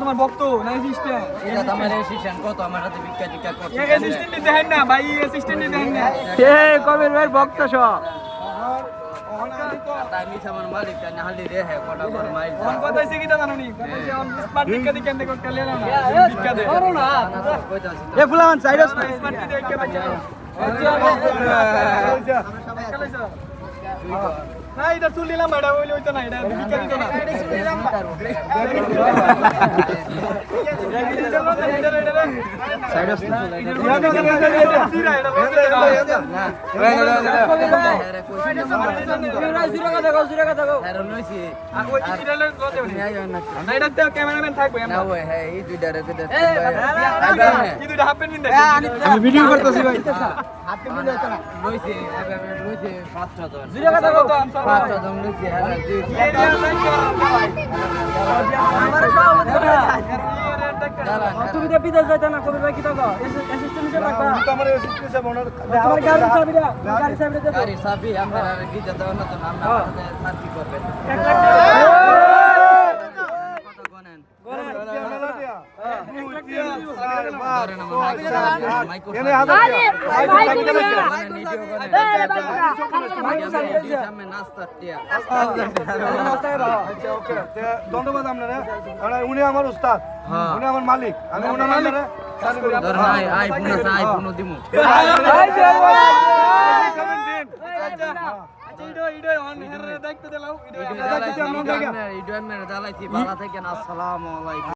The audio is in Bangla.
তোমার ভক্ত না অ্যাসিস্ট্যান্ট? এটা তোমার অ্যাসিস্ট্যান্ট কত আমার হাতে ভিক্ষা টিক্ষা করতে। অ্যাসিস্ট্যান্ট দেখেন না ভাই, অ্যাসিস্ট্যান্ট দেখেন না। কবির ভাই ভক্ত সব তাই মিছা আমার মালিক না হালি রে হে কটা করে মাইল কোন কথা হইছে কি জানো নি? কথা হইছে অন স্মার্ট ভিক্ষা দিকে এনে করতে লেনা না। ভিক্ষা দে। করো না কইতাছি এ ফুলামান সাইডস না স্মার্ট দিকে কে বাচ্চা। না এটা চুল দিলাম এটা হইলে হইতো না, এটা ভিক্ষা দিত না। এটা চুল দিলাম সাইডস না আমি ভিডিও করতেছি ভাই তুমি তো বিদেশ যাইতা না কবির ভাই কি টাকা অ্যাসিস্ট্যান্ট হিসেবে রাখবা আমার অ্যাসিস্ট্যান্ট মনের তোমার গাড়ির চাবিটা গাড়ির চাবিটা দে গাড়ির চাবি আমরা দিতে দাও না তো আমরা সাথে কি করবেন 1 লাখ টাকা কত গনেন ধন্যবাদ আপনারা। উনি আমার উস্তাদ, উনি আমার মালিক, আমি ওনার মালিক। আসসালামু আলাইকুম।